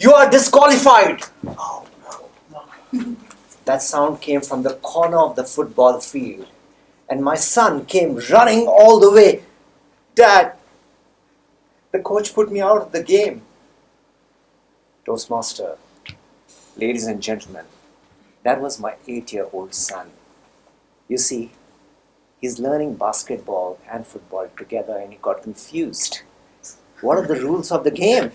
You are disqualified! Oh, no. That sound came from the corner of the football field. And my son came running all the way. Dad, the coach put me out of the game. Toastmaster, ladies and gentlemen, that was my 8-year-old son. You see, he's learning basketball and football together and he got confused. What are the rules of the game?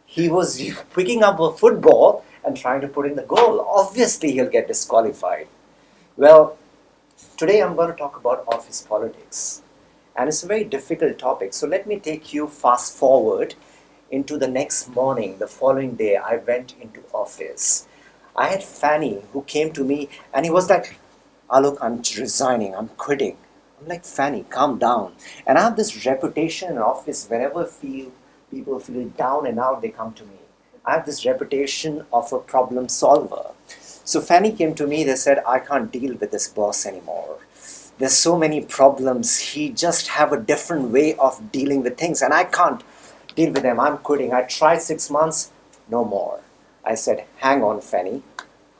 He was picking up a football and trying to put in the goal. Obviously, he'll get disqualified. Well, today I'm going to talk about office politics. And it's a very difficult topic. So let me take you fast forward into the next morning. The following day, I went into office. I had Fanny who came to me and he was like, Aalok, I'm resigning, I'm quitting. I'm like, Fanny, calm down. And I have this reputation in office, whenever people feel down and out, they come to me. I have this reputation of a problem solver. So Fanny came to me, they said, I can't deal with this boss anymore. There's so many problems. He just have a different way of dealing with things and I can't deal with them. I'm quitting. I tried 6 months, no more. I said, hang on, Fanny.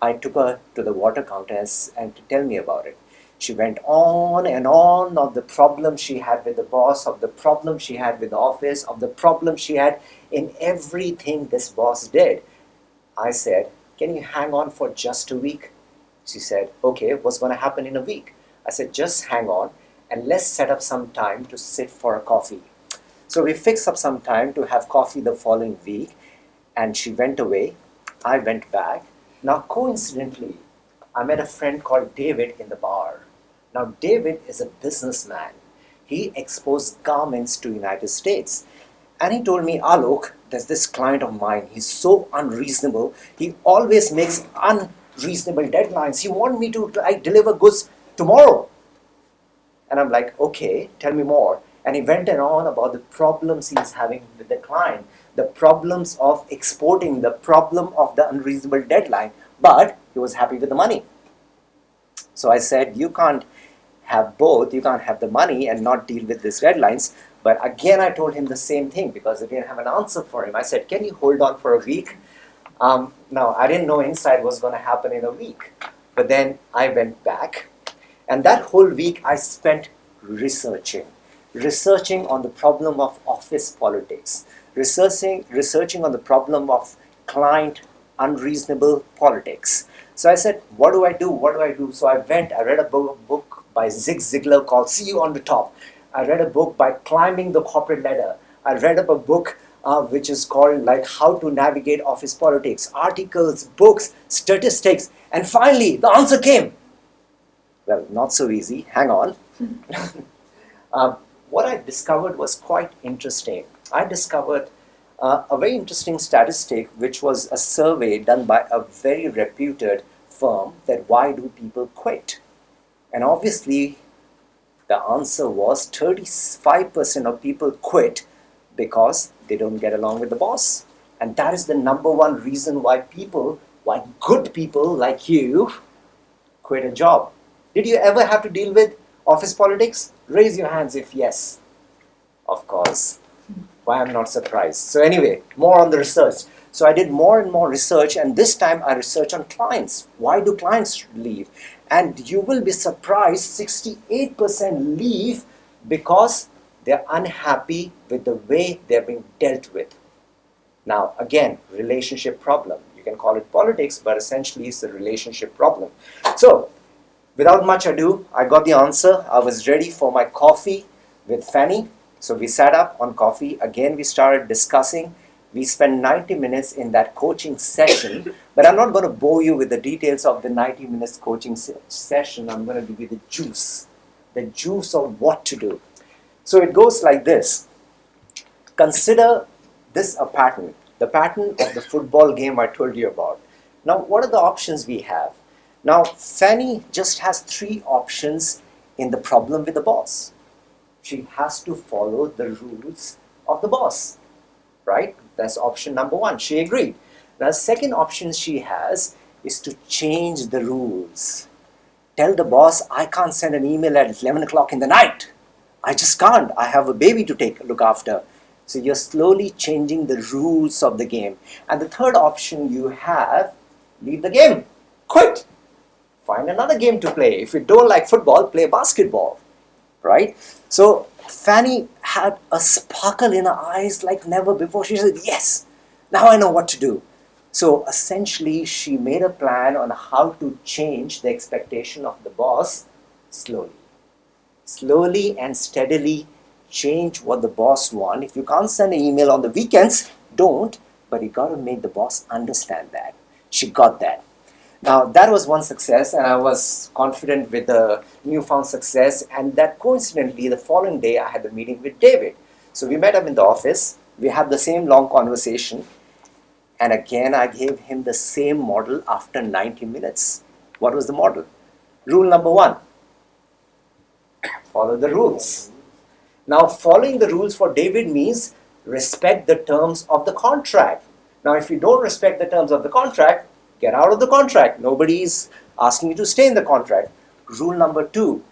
I took her to the water counter and to tell me about it. She went on and on of the problem she had with the boss, of the problem she had with the office, of the problem she had in everything this boss did. I said, can you hang on for just a week? She said, okay, what's going to happen in a week? I said, just hang on and let's set up some time to sit for a coffee. So we fixed up some time to have coffee the following week and she went away. I went back. Now, coincidentally, I met a friend called David in the bar. Now, David is a businessman. He exports garments to United States. And he told me, Aalok, there's this client of mine. He's so unreasonable. He always makes unreasonable deadlines. He wants me to deliver goods tomorrow. And I'm like, okay, tell me more. And he went on about the problems he's having with the client, the problems of exporting, the problem of the unreasonable deadline, but he was happy with the money. So I said, you can't have both. You can't have the money and not deal with these deadlines. But again, I told him the same thing because I didn't have an answer for him. I said, can you hold on for a week? Now, I didn't know inside was going to happen in a week. But then I went back. And that whole week I spent researching on the problem of office politics, researching on the problem of client unreasonable politics. So I said, what do I do? What do I do? So I read a book by Zig Ziglar called See You on the Top. I read a book by Climbing the Corporate Ladder. I read up a book which is called like How to Navigate Office Politics, articles, books, statistics, and finally the answer came. Well, not so easy. Hang on. What I discovered was quite interesting. I discovered a very interesting statistic, which was a survey done by a very reputed firm, that why do people quit? And obviously, the answer was 35% of people quit because they don't get along with the boss. And that is the number one reason why good people like you quit a job. Did you ever have to deal with office politics? Raise your hands if yes. Of course. Why, I'm not surprised. So anyway, more on the research. So I did more and more research, and this time I researched on clients. Why do clients leave? And you will be surprised, 68% leave because they're unhappy with the way they're being dealt with. Now, again, relationship problem. You can call it politics, but essentially it's a relationship problem. So, without much ado, I got the answer. I was ready for my coffee with Fanny. So we sat up on coffee. Again, we started discussing. We spent 90 minutes in that coaching session. But I'm not going to bore you with the details of the 90 minutes coaching session. I'm going to give you the juice of what to do. So it goes like this. Consider this a pattern. The pattern of the football game I told you about. Now, what are the options we have? Now, Fanny just has 3 options in the problem with the boss. She has to follow the rules of the boss, right? That's option number 1. She agreed. Now, the second option she has is to change the rules. Tell the boss, I can't send an email at 11 o'clock in the night. I just can't. I have a baby to look after. So you're slowly changing the rules of the game. And the third option you have, leave the game, quit, find another game to play. If you don't like football, play basketball, right? So Fanny had a sparkle in her eyes like never before. She said, yes, now I know what to do. So essentially, she made a plan on how to change the expectation of the boss slowly. Slowly and steadily change what the boss wants. If you can't send an email on the weekends, don't, but you got to make the boss understand that. She got that. Now, that was one success, and I was confident with the newfound success. And that coincidentally, the following day, I had the meeting with David. So we met up in the office. We had the same long conversation. And again, I gave him the same model after 90 minutes. What was the model? Rule number 1, follow the rules. Now, following the rules for David means respect the terms of the contract. Now, if you don't respect the terms of the contract, get out of the contract. Nobody is asking you to stay in the contract. Rule number 2,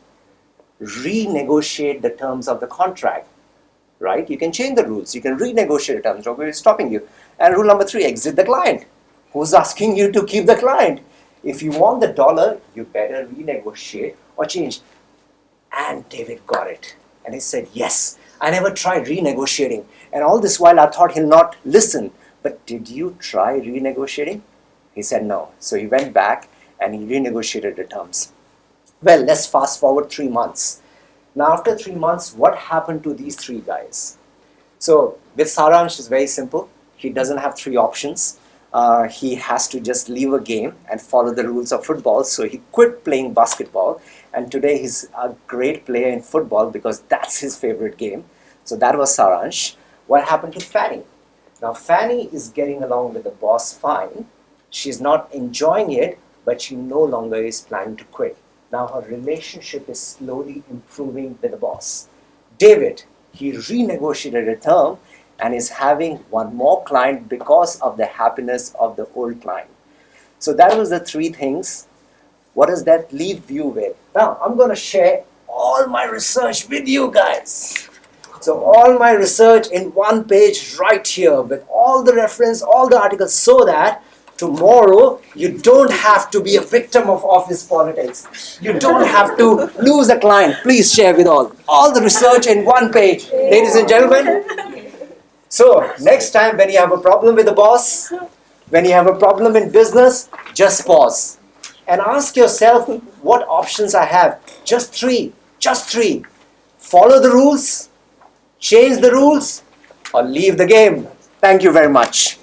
renegotiate the terms of the contract. Right? You can change the rules. You can renegotiate the terms. Nobody is stopping you. And rule number 3, exit the client. Who's asking you to keep the client? If you want the dollar, you better renegotiate or change. And David got it. And he said, yes, I never tried renegotiating. And all this while I thought he'll not listen. But did you try renegotiating? He said no. So he went back and he renegotiated the terms. Well, let's fast forward 3 months. Now, after 3 months, what happened to these 3 guys? So with Saransh, it's very simple. He doesn't have 3 options. He has to just leave a game and follow the rules of football. So he quit playing basketball. And today he's a great player in football because that's his favorite game. So that was Saransh. What happened to Fanny? Now, Fanny is getting along with the boss fine. She's not enjoying it, but she no longer is planning to quit. Now her relationship is slowly improving with the boss. David, he renegotiated a term and is having one more client because of the happiness of the old client. So that was the 3 things. What does that leave you with? Now I'm going to share all my research with you guys. So all my research in one page right here with all the reference, all the articles, so that tomorrow, you don't have to be a victim of office politics. You don't have to lose a client. Please share with all the research in one page. Ladies and gentlemen. So, next time when you have a problem with the boss, when you have a problem in business, just pause. And ask yourself what options I have. Just 3. Just 3. Follow the rules, change the rules, or leave the game. Thank you very much.